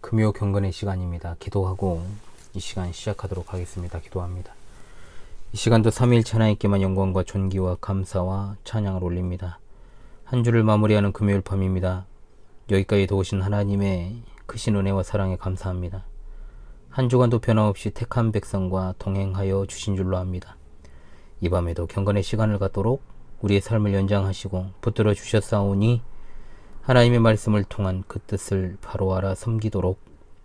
금요 경건의 시간입니다. 기도하고 이 시간 시작하도록 하겠습니다. 기도합니다. 이 시간도 삼위일체 하나님께만 영광과 존귀와 감사와 찬양을 올립니다. 한 주를 마무리하는 금요일 밤입니다. 여기까지 도우신 하나님의 크신 은혜와 사랑에 감사합니다. 한 주간도 변함없이 택한 백성과 동행하여 주신 줄로 압니다. 이 밤에도 경건의 시간을 갖도록 우리의 삶을 연장하시고 붙들어 주셨사오니 하나님의 말씀을 통한 그 뜻을 바로 알아 섬기도록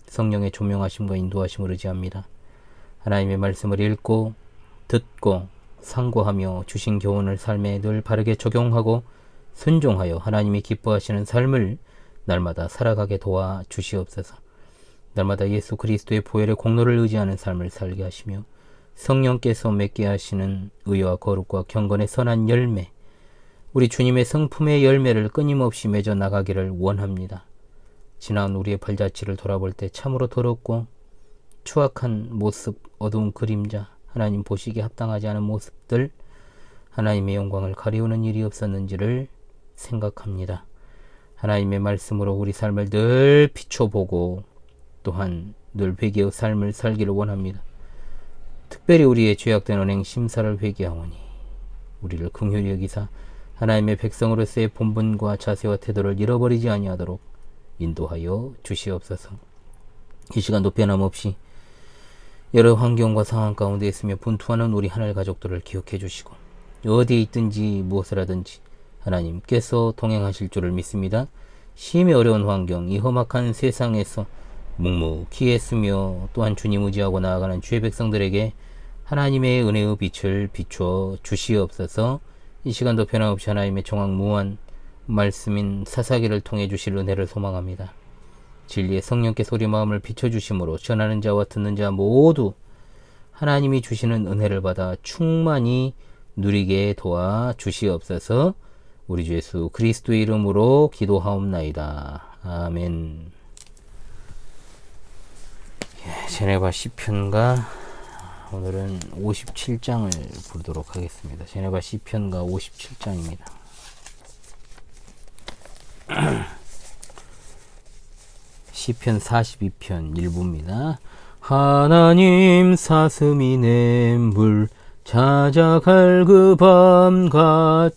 성령의 조명하심과 인도하심을 의지합니다. 하나님의 말씀을 읽고 듣고 상고하며 주신 교훈을 삶에 늘 바르게 적용하고 순종하여 하나님이 기뻐하시는 삶을 날마다 살아가게 도와 주시옵소서. 날마다 예수 그리스도의 보혈의 공로를 의지하는 삶을 살게 하시며 성령께서 맺게 하시는 의와 거룩과 경건의 선한 열매, 우리 주님의 성품의 열매를 끊임없이 맺어 나가기를 원합니다. 지나온 우리의 발자취를 돌아볼 때 참으로 더럽고 추악한 모습, 어두운 그림자, 하나님 보시기에 합당하지 않은 모습들, 하나님의 영광을 가리우는 일이 없었는지를 생각합니다. 하나님의 말씀으로 우리 삶을 늘 비춰보고 또한 늘 회개의 삶을 살기를 원합니다. 특별히 우리의 죄악된 언행 심사를 회개하오니 우리를 긍휼히 여기사 하나님의 백성으로서의 본분과 자세와 태도를 잃어버리지 아니하도록 인도하여 주시옵소서. 이 시간도 변함없이 여러 환경과 상황 가운데 있으며 분투하는 우리 하늘 가족들을 기억해 주시고 어디에 있든지 무엇을 하든지 하나님께서 동행하실 줄을 믿습니다. 심히 어려운 환경, 이 험악한 세상에서 묵묵히 애쓰며 또한 주님 의지하고 나아가는 주의 백성들에게 하나님의 은혜의 빛을 비추어 주시옵소서. 이 시간도 변함없이 하나님의 정확무한 말씀인 사사기를 통해 주실 은혜를 소망합니다. 진리의 성령께서 우리 마음을 비춰주심으로 전하는 자와 듣는 자 모두 하나님이 주시는 은혜를 받아 충만히 누리게 도와 주시옵소서. 우리 주 예수 그리스도의 이름으로 기도하옵나이다. 아멘. 제네바 시편가 오늘은 57장을 부르도록 하겠습니다. 제네바 시편가 57장입니다. 시편 42편 일부입니다. 하나님 사슴이 냇물 찾아갈 그 밤같이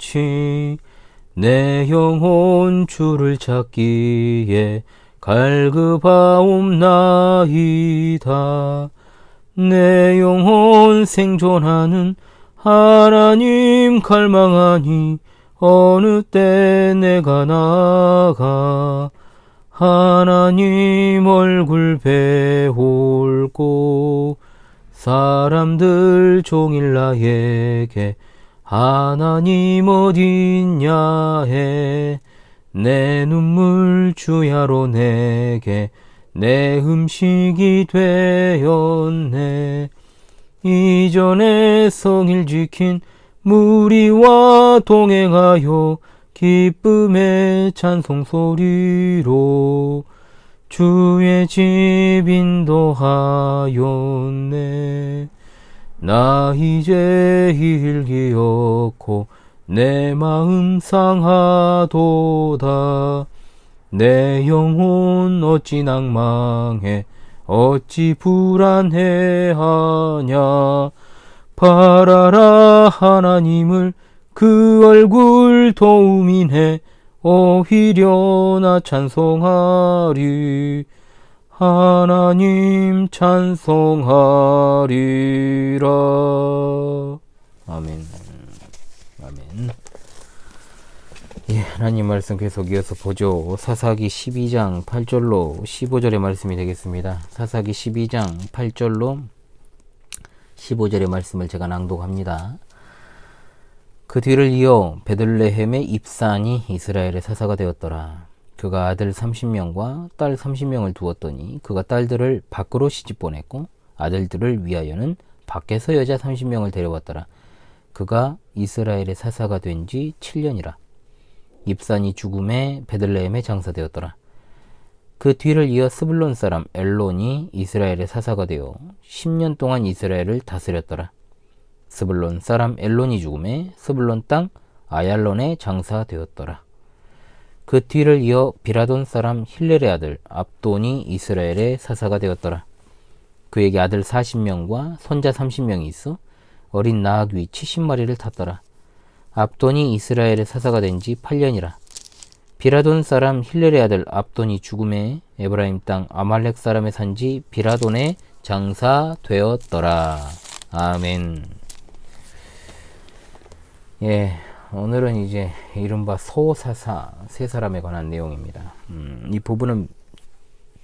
내 영혼 주를 찾기에 갈급하옵나이다. 내 영혼 생존하는 하나님 갈망하니 어느 때 내가 나가 하나님 얼굴 배울고 사람들 종일 나에게 하나님 어딨냐 해 내 눈물 주야로 내게 내 음식이 되었네. 이전에 성일 지킨 무리와 동행하여 기쁨의 찬송 소리로 주의 집 인도하였네. 나 이제 일기 없고 내 마음 상하도다. 내 영혼 어찌 낭망해 어찌 불안해하냐. 바라라 하나님을 그 얼굴 도움이네. 오히려 나 찬송하리. 하나님 찬송하리라. 아멘. 아멘. 예, 하나님 말씀 계속 이어서 보죠. 사사기 12장 8절로 15절의 말씀이 되겠습니다. 사사기 12장 8절로 15절의 말씀을 제가 낭독합니다. 그 뒤를 이어 베들레헴의 입산이 이스라엘의 사사가 되었더라. 그가 아들 30명과 딸 30명을 두었더니 그가 딸들을 밖으로 시집 보냈고 아들들을 위하여는 밖에서 여자 30명을 데려왔더라. 그가 이스라엘의 사사가 된 지 7년이라. 입산이 죽음에 베들레헴에 장사되었더라. 그 뒤를 이어 스불론 사람 엘론이 이스라엘의 사사가 되어 10년 동안 이스라엘을 다스렸더라. 스불론 사람 엘론이 죽음에 스불론 땅 아얄론에 장사되었더라. 그 뒤를 이어 비라돈 사람 힐렐의 아들 압돈이 이스라엘의 사사가 되었더라. 그에게 아들 40명과 손자 30명이 있어 어린 나귀 70마리를 탔더라. 압돈이 이스라엘의 사사가 된 지 8년이라. 비라돈 사람 힐렐의 아들 압돈이 죽음에 에브라임 땅 아말렉 사람의 산지 비라돈에 장사되었더라. 아멘. 예, 오늘은 이제 이른바 소사사 세 사람에 관한 내용입니다. 이 부분은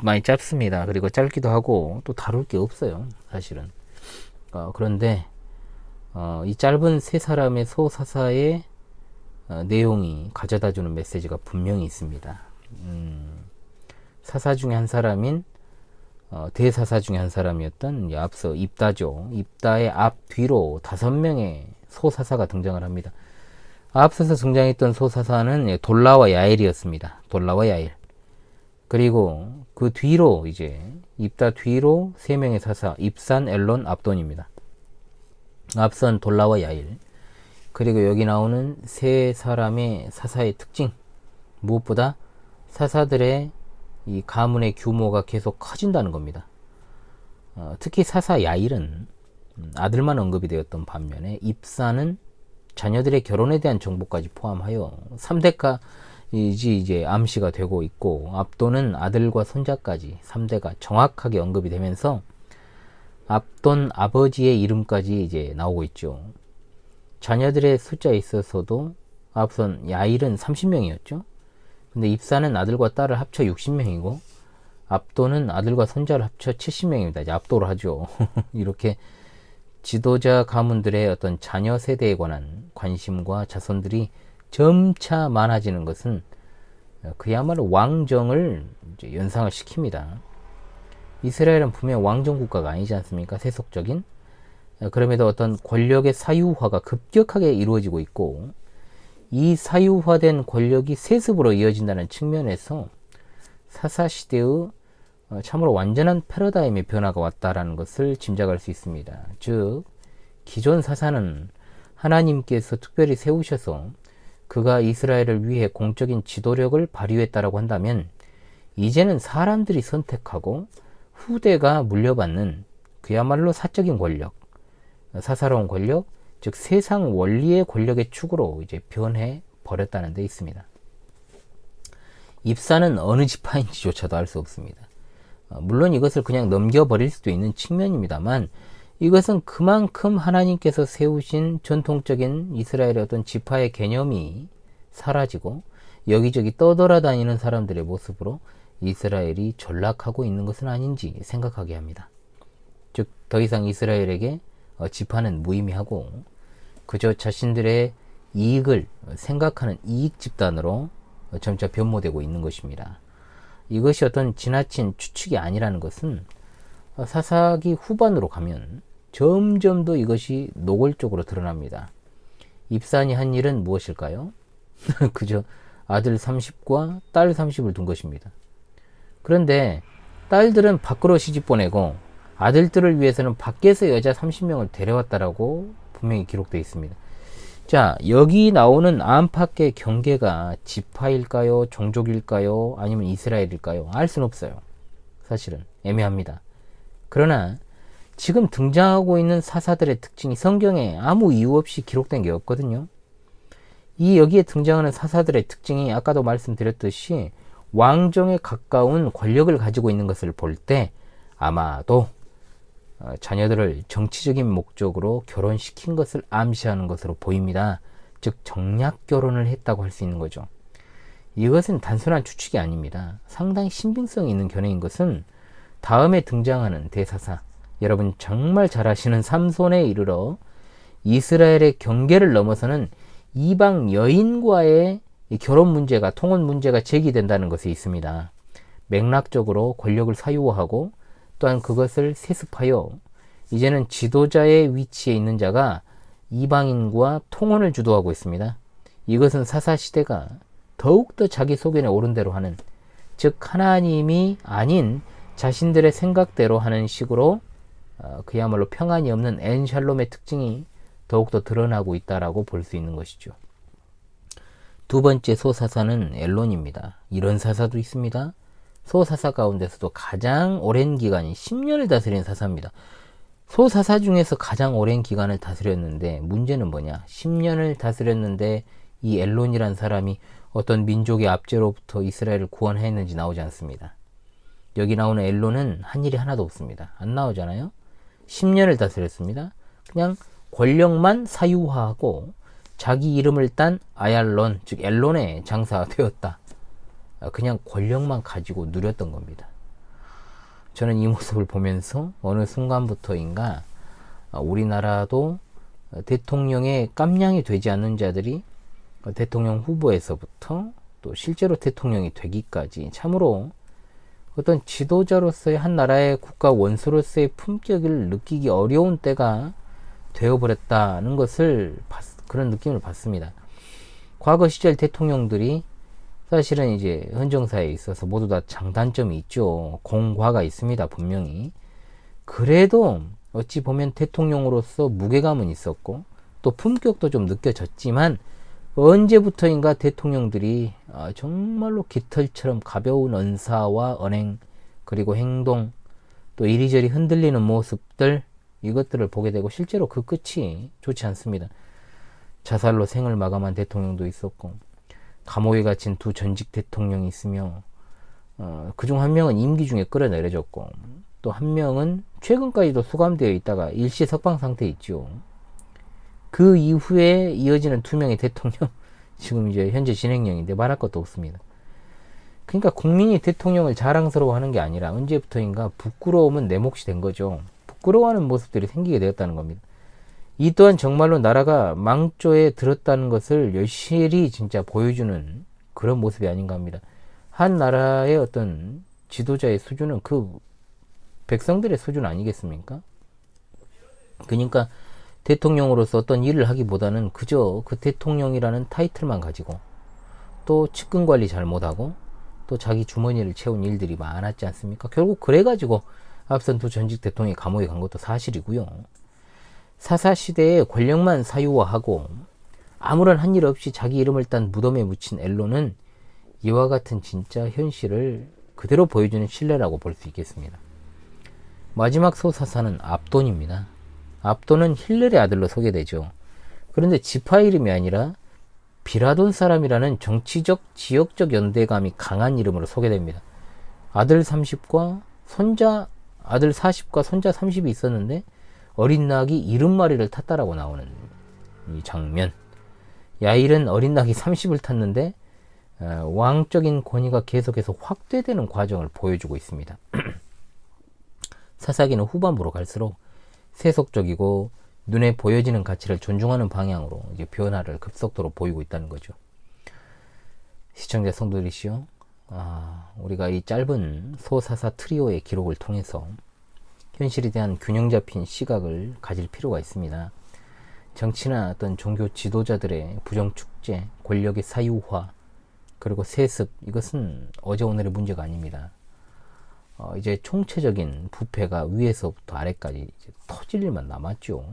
많이 짧습니다. 그리고 짧기도 하고 또 다룰 게 없어요, 사실은. 그런데 이 짧은 세 사람의 소사사의 내용이 가져다주는 메시지가 분명히 있습니다. 사사 중에 한 사람인 대사사 중에 한 사람이었던 앞서 입다죠. 입다의 앞 뒤로 5명의 소사사가 등장을 합니다. 앞서서 등장했던 소사사는 돌라와 야엘이었습니다. 돌라와 야엘. 그리고 그 뒤로 이제 입다 뒤로 3명의 사사 입산, 엘론, 압돈입니다. 앞선 돌라와 야엘. 그리고 여기 나오는 세 사람의 사사의 특징, 무엇보다 사사들의 이 가문의 규모가 계속 커진다는 겁니다. 특히 사사 야일은 아들만 언급이 되었던 반면에 입사는 자녀들의 결혼에 대한 정보까지 포함하여 3대가 이제 암시가 되고 있고, 압돈은 아들과 손자까지 3대가 정확하게 언급이 되면서 압돈 아버지의 이름까지 이제 나오고 있죠. 자녀들의 숫자에 있어서도 앞선 야일은 30명이었죠. 근데 입사는 아들과 딸을 합쳐 60명이고 압돈은 아들과 손자를 합쳐 70명입니다. 이제 압도를 하죠. 이렇게 지도자 가문들의 어떤 자녀 세대에 관한 관심과 자손들이 점차 많아지는 것은 그야말로 왕정을 이제 연상을 시킵니다. 이스라엘은 분명 왕정 국가가 아니지 않습니까? 세속적인. 그럼에도 어떤 권력의 사유화가 급격하게 이루어지고 있고, 이 사유화된 권력이 세습으로 이어진다는 측면에서 사사시대의 참으로 완전한 패러다임의 변화가 왔다라는 것을 짐작할 수 있습니다. 즉, 기존 사사는 하나님께서 특별히 세우셔서 그가 이스라엘을 위해 공적인 지도력을 발휘했다라고 한다면, 이제는 사람들이 선택하고 후대가 물려받는 그야말로 사적인 권력, 사사로운 권력, 즉 세상 원리의 권력의 축으로 이제 변해 버렸다는 데 있습니다. 입사는 어느 지파인지조차도 알 수 없습니다. 물론 이것을 그냥 넘겨버릴 수도 있는 측면입니다만, 이것은 그만큼 하나님께서 세우신 전통적인 이스라엘의 어떤 지파의 개념이 사라지고 여기저기 떠돌아다니는 사람들의 모습으로 이스라엘이 전락하고 있는 것은 아닌지 생각하게 합니다. 즉, 더 이상 이스라엘에게 지파는 무의미하고 그저 자신들의 이익을 생각하는 이익 집단으로 점차 변모되고 있는 것입니다. 이것이 어떤 지나친 추측이 아니라는 것은 사사기 후반으로 가면 점점 더 이것이 노골적으로 드러납니다. 입산이 한 일은 무엇일까요? 그저 아들 30과 딸 30을 둔 것입니다. 그런데 딸들은 밖으로 시집 보내고 아들들을 위해서는 밖에서 여자 30명을 데려왔다라고 분명히 기록되어 있습니다. 자, 여기 나오는 안팎의 경계가 지파일까요? 종족일까요? 아니면 이스라엘일까요? 알 수는 없어요. 사실은 애매합니다. 그러나 지금 등장하고 있는 사사들의 특징이 성경에 아무 이유 없이 기록된 게 없거든요. 이 여기에 등장하는 사사들의 특징이 아까도 말씀드렸듯이 왕정에 가까운 권력을 가지고 있는 것을 볼 때 아마도 자녀들을 정치적인 목적으로 결혼시킨 것을 암시하는 것으로 보입니다. 즉 정략 결혼을 했다고 할 수 있는 거죠. 이것은 단순한 추측이 아닙니다. 상당히 신빙성이 있는 견해인 것은 다음에 등장하는 대사사, 여러분 정말 잘 아시는 삼손에 이르러 이스라엘의 경계를 넘어서는 이방 여인과의 결혼 문제가, 통혼 문제가 제기된다는 것이 있습니다. 맥락적으로 권력을 사유화하고 또한 그것을 세습하여 이제는 지도자의 위치에 있는 자가 이방인과 통혼을 주도하고 있습니다. 이것은 사사시대가 더욱더 자기 소견에 옳은 대로 하는, 즉 하나님이 아닌 자신들의 생각대로 하는 식으로 그야말로 평안이 없는 엔샬롬의 특징이 더욱더 드러나고 있다라고 볼 수 있는 것이죠. 두 번째 소사사는 앨론입니다. 이런 사사도 있습니다. 소사사 가운데서도 가장 오랜 기간인 10년을 다스린 사사입니다. 소사사 중에서 가장 오랜 기간을 다스렸는데 문제는 뭐냐? 10년을 다스렸는데 이 앨론이란 사람이 어떤 민족의 압제로부터 이스라엘을 구원했는지 나오지 않습니다. 여기 나오는 앨론은 한 일이 하나도 없습니다. 안 나오잖아요. 10년을 다스렸습니다. 그냥 권력만 사유화하고 자기 이름을 딴 아얄론, 즉 앨론의 장사가 되었다. 그냥 권력만 가지고 누렸던 겁니다. 저는 이 모습을 보면서 어느 순간부터인가 우리나라도 대통령의 깜냥이 되지 않는 자들이 대통령 후보에서부터 또 실제로 대통령이 되기까지 참으로 어떤 지도자로서의 한 나라의 국가 원수로서의 품격을 느끼기 어려운 때가 되어버렸다는 것을 그런 느낌을 받습니다. 과거 시절 대통령들이 사실은 이제 헌정사에 있어서 모두 다 장단점이 있죠. 공과가 있습니다. 분명히. 그래도 어찌 보면 대통령으로서 무게감은 있었고 또 품격도 좀 느껴졌지만 언제부터인가 대통령들이 정말로 깃털처럼 가벼운 언사와 언행 그리고 행동 또 이리저리 흔들리는 모습들 이것들을 보게 되고 실제로 그 끝이 좋지 않습니다. 자살로 생을 마감한 대통령도 있었고 감옥에 갇힌 두 전직 대통령이 있으며 그중 한 명은 임기 중에 끌어내려졌고 또 한 명은 최근까지도 수감되어 있다가 일시 석방 상태에 있죠. 그 이후에 이어지는 두 명의 대통령 지금 이제 현재 진행형인데 말할 것도 없습니다. 그러니까 국민이 대통령을 자랑스러워하는 게 아니라 언제부터인가 부끄러움은 내 몫이 된 거죠. 부끄러워하는 모습들이 생기게 되었다는 겁니다. 이 또한 정말로 나라가 망조에 들었다는 것을 여실히 진짜 보여주는 그런 모습이 아닌가 합니다. 한 나라의 어떤 지도자의 수준은 그 백성들의 수준 아니겠습니까? 그러니까 대통령으로서 어떤 일을 하기보다는 그저 그 대통령이라는 타이틀만 가지고 또 측근 관리 잘못하고 또 자기 주머니를 채운 일들이 많았지 않습니까? 결국 그래가지고 앞선 두 전직 대통령이 감옥에 간 것도 사실이고요. 사사시대에 권력만 사유화하고 아무런 한 일 없이 자기 이름을 딴 무덤에 묻힌 앨론은 이와 같은 진짜 현실을 그대로 보여주는 신뢰라고 볼 수 있겠습니다. 마지막 소사사는 압돈입니다. 압돈은 힐렐의 아들로 소개되죠. 그런데 지파 이름이 아니라 비라돈 사람이라는 정치적, 지역적 연대감이 강한 이름으로 소개됩니다. 아들 30과 아들 40과 손자 30이 있었는데 어린 낙이 70마리를 탔다라고 나오는 이 장면. 야일은 어린 낙이 30을 탔는데 왕적인 권위가 계속해서 확대되는 과정을 보여주고 있습니다. 사사기는 후반부로 갈수록 세속적이고 눈에 보여지는 가치를 존중하는 방향으로 이제 변화를 급속도로 보이고 있다는 거죠. 시청자 성도들이시여, 우리가 이 짧은 소사사 트리오의 기록을 통해서 현실에 대한 균형 잡힌 시각을 가질 필요가 있습니다. 정치나 어떤 종교 지도자들의 부정축제, 권력의 사유화, 그리고 세습, 이것은 어제 오늘의 문제가 아닙니다. 이제 총체적인 부패가 위에서부터 아래까지 이제 터질 일만 남았죠.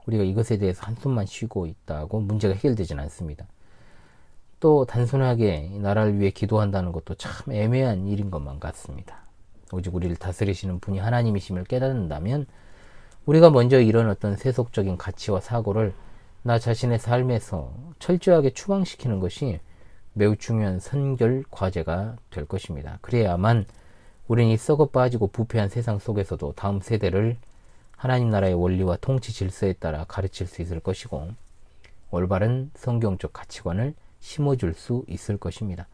우리가 이것에 대해서 한숨만 쉬고 있다고 문제가 해결되지는 않습니다. 또 단순하게 나라를 위해 기도한다는 것도 참 애매한 일인 것만 같습니다. 오직 우리를 다스리시는 분이 하나님이심을 깨닫는다면 우리가 먼저 이런 어떤 세속적인 가치와 사고를 나 자신의 삶에서 철저하게 추방시키는 것이 매우 중요한 선결 과제가 될 것입니다. 그래야만 우리는 이 썩어 빠지고 부패한 세상 속에서도 다음 세대를 하나님 나라의 원리와 통치 질서에 따라 가르칠 수 있을 것이고 올바른 성경적 가치관을 심어줄 수 있을 것입니다.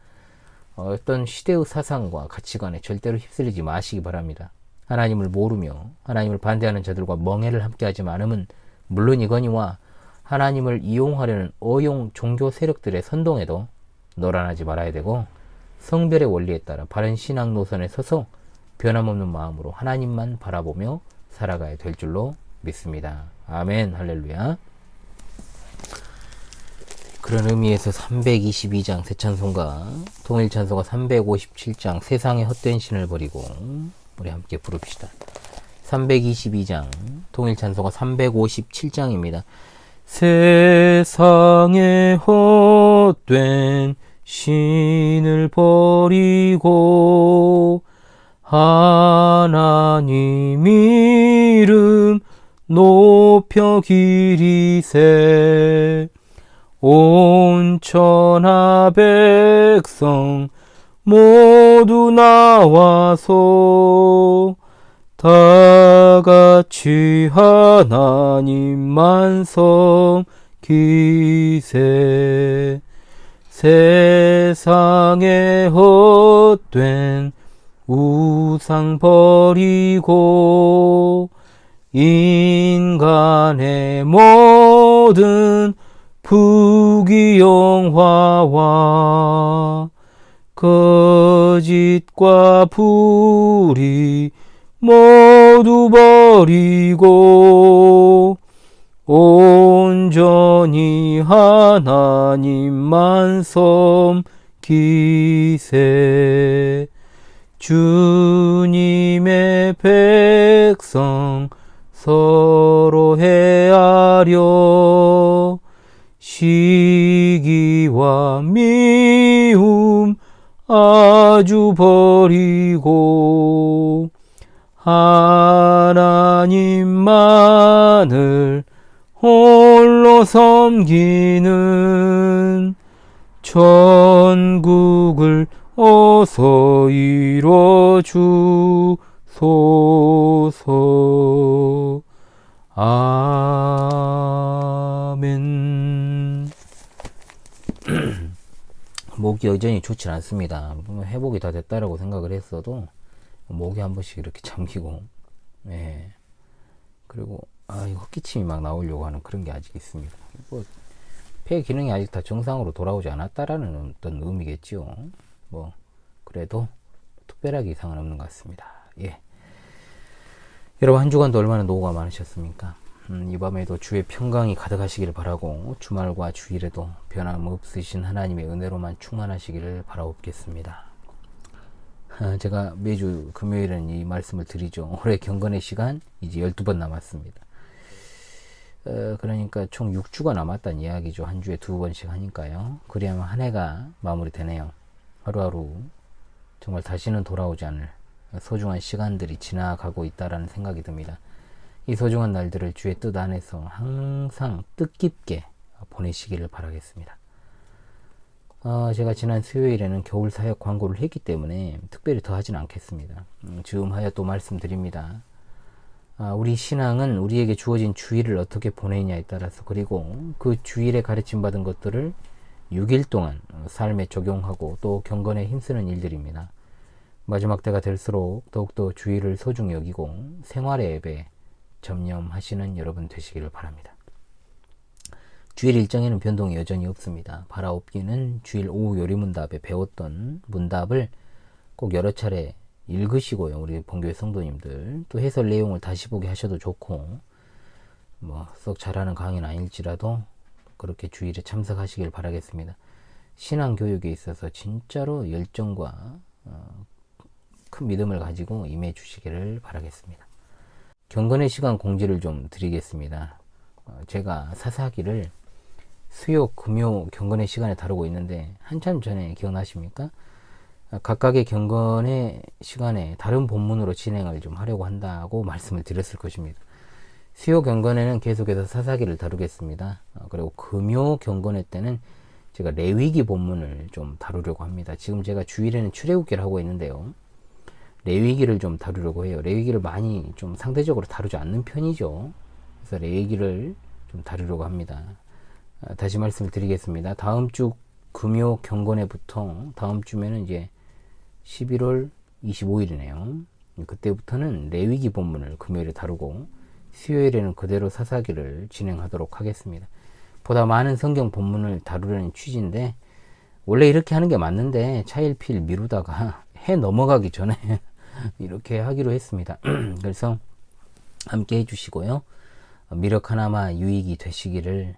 어떤 시대의 사상과 가치관에 절대로 휩쓸리지 마시기 바랍니다. 하나님을 모르며 하나님을 반대하는 자들과 멍해를 함께하지 않으면 물론이거니와 하나님을 이용하려는 어용 종교 세력들의 선동에도 노란하지 말아야 되고 성별의 원리에 따라 바른 신앙 노선에 서서 변함없는 마음으로 하나님만 바라보며 살아가야 될 줄로 믿습니다. 아멘, 할렐루야. 그런 의미에서 322장 새찬송가, 통일찬송가 357장 세상의 헛된 신을 버리고 우리 함께 부릅시다. 322장 통일찬송가 357장입니다. 세상에 헛된 신을 버리고 하나님 이름 높여 기리세. 온 천하 백성 모두 나와서 다같이 하나님만 섬기세. 세상에 헛된 우상 버리고 인간의 모든 부귀영화와 거짓과 불의 모두 버리고 온전히 하나님만 섬기세. 주님의 백성 서로 헤아려 시기와 미움 아주 버리고 하나님만을 홀로 섬기는 천국을 어서 이뤄 주소서. 아멘. 목이 여전히 좋지 않습니다. 회복이 다 됐다라고 생각을 했어도 목이 한 번씩 이렇게 잠기고, 예. 그리고 이 헛기침이 막 나오려고 하는 그런 게 아직 있습니다. 뭐 폐 기능이 아직 다 정상으로 돌아오지 않았다라는 어떤 의미겠지요. 뭐 그래도 특별하게 이상은 없는 것 같습니다. 예. 여러분 한 주간도 얼마나 노고가 많으셨습니까? 이 밤에도 주의 평강이 가득하시기를 바라고 주말과 주일에도 변함없으신 하나님의 은혜로만 충만하시기를 바라옵겠습니다. 제가 매주 금요일은 이 말씀을 드리죠. 올해 경건의 시간 이제 12번 남았습니다. 그러니까 총 6주가 남았다는 이야기죠. 한 주에 2번씩 하니까요. 그래야만 한 해가 마무리되네요. 하루하루 정말 다시는 돌아오지 않을 소중한 시간들이 지나가고 있다라는 생각이 듭니다. 이 소중한 날들을 주의 뜻 안에서 항상 뜻깊게 보내시기를 바라겠습니다. 제가 지난 수요일에는 겨울 사역 광고를 했기 때문에 특별히 더 하진 않겠습니다. 즈음하여 또 말씀드립니다. 우리 신앙은 우리에게 주어진 주일을 어떻게 보내냐에 따라서, 그리고 그 주일에 가르침 받은 것들을 6일 동안 삶에 적용하고 또 경건에 힘쓰는 일들입니다. 마지막 때가 될수록 더욱더 주일을 소중히 여기고 생활의 앱에 점념하시는 여러분 되시기를 바랍니다. 주일 일정에는 변동이 여전히 없습니다. 바라옵기는 주일 오후 요리문답에 배웠던 문답을 꼭 여러 차례 읽으시고요. 우리 본교회 성도님들 또 해설 내용을 다시 보게 하셔도 좋고, 뭐 썩 잘하는 강의는 아닐지라도 그렇게 주일에 참석하시길 바라겠습니다. 신앙교육에 있어서 진짜로 열정과 큰 믿음을 가지고 임해 주시기를 바라겠습니다. 경건의 시간 공지를 좀 드리겠습니다. 제가 사사기를 수요, 금요 경건의 시간에 다루고 있는데 한참 전에 기억나십니까? 각각의 경건의 시간에 다른 본문으로 진행을 좀 하려고 한다고 말씀을 드렸을 것입니다. 수요 경건에는 계속해서 사사기를 다루겠습니다. 그리고 금요 경건회 때는 제가 레위기 본문을 좀 다루려고 합니다. 지금 제가 주일에는 출애굽기를 하고 있는데요. 레위기를 좀 다루려고 해요. 레위기를 많이 좀 상대적으로 다루지 않는 편이죠. 그래서 레위기를 좀 다루려고 합니다. 다시 말씀을 드리겠습니다. 다음 주 금요 경건회부터 다음 주면은 이제 11월 25일이네요. 그때부터는 레위기 본문을 금요일에 다루고 수요일에는 그대로 사사기를 진행하도록 하겠습니다. 보다 많은 성경 본문을 다루려는 취지인데 원래 이렇게 하는 게 맞는데 차일피일 미루다가 해 넘어가기 전에 이렇게 하기로 했습니다. 그래서 함께 해주시고요. 미력하나마 유익이 되시기를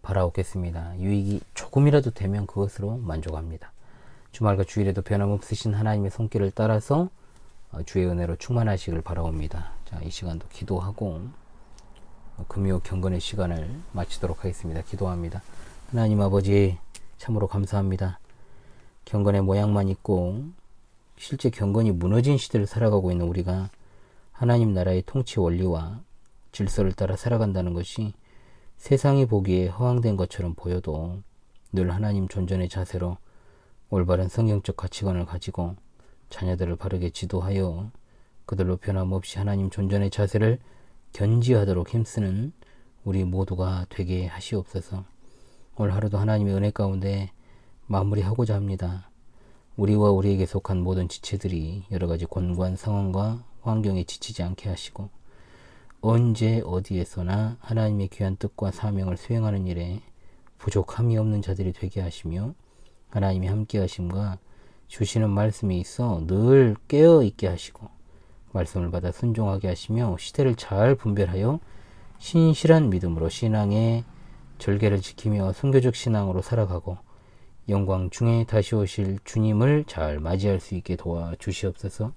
바라옵겠습니다. 유익이 조금이라도 되면 그것으로 만족합니다. 주말과 주일에도 변함없으신 하나님의 손길을 따라서 주의 은혜로 충만하시길 바라옵니다. 자, 이 시간도 기도하고 금요 경건의 시간을 마치도록 하겠습니다. 기도합니다. 하나님 아버지, 참으로 감사합니다. 경건의 모양만 있고 실제 경건이 무너진 시대를 살아가고 있는 우리가 하나님 나라의 통치 원리와 질서를 따라 살아간다는 것이 세상이 보기에 허황된 것처럼 보여도 늘 하나님 존전의 자세로 올바른 성경적 가치관을 가지고 자녀들을 바르게 지도하여 그들로 변함없이 하나님 존전의 자세를 견지하도록 힘쓰는 우리 모두가 되게 하시옵소서. 오늘 하루도 하나님의 은혜 가운데 마무리하고자 합니다. 우리와 우리에게 속한 모든 지체들이 여러가지 곤고한 상황과 환경에 지치지 않게 하시고 언제 어디에서나 하나님의 귀한 뜻과 사명을 수행하는 일에 부족함이 없는 자들이 되게 하시며 하나님이 함께 하심과 주시는 말씀이 있어 늘 깨어있게 하시고 말씀을 받아 순종하게 하시며 시대를 잘 분별하여 신실한 믿음으로 신앙의 절개를 지키며 순교적 신앙으로 살아가고 영광 중에 다시 오실 주님을 잘 맞이할 수 있게 도와주시옵소서.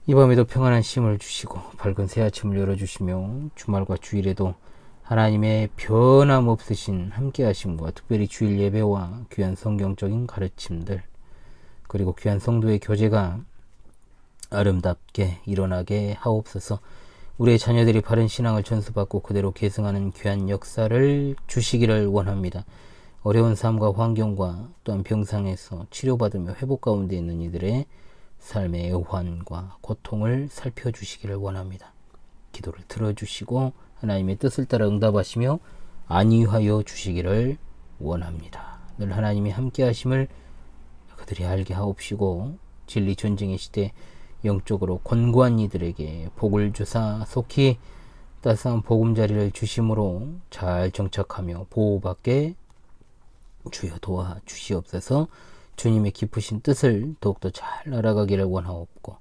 이 밤에도 평안한 쉼을 주시고 밝은 새 아침을 열어주시며 주말과 주일에도 하나님의 변함없으신 함께하심과 특별히 주일 예배와 귀한 성경적인 가르침들 그리고 귀한 성도의 교제가 아름답게 일어나게 하옵소서. 우리의 자녀들이 바른 신앙을 전수받고 그대로 계승하는 귀한 역사를 주시기를 원합니다. 어려운 삶과 환경과 또한 병상에서 치료받으며 회복 가운데 있는 이들의 삶의 애환과 고통을 살펴주시기를 원합니다. 기도를 들어주시고 하나님의 뜻을 따라 응답하시며 안위하여 주시기를 원합니다. 늘 하나님이 함께 하심을 그들이 알게 하옵시고 진리 전쟁의 시대 영적으로 권고한 이들에게 복을 주사 속히 따스한 보금자리를 주심으로 잘 정착하며 보호받게 주여 도와주시옵소서. 주님의 깊으신 뜻을 더욱더 잘 알아가기를 원하옵고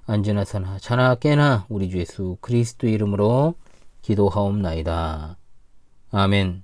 언제나 서나 자나 깨나 우리 주 예수 그리스도의 이름으로 기도하옵나이다. 아멘.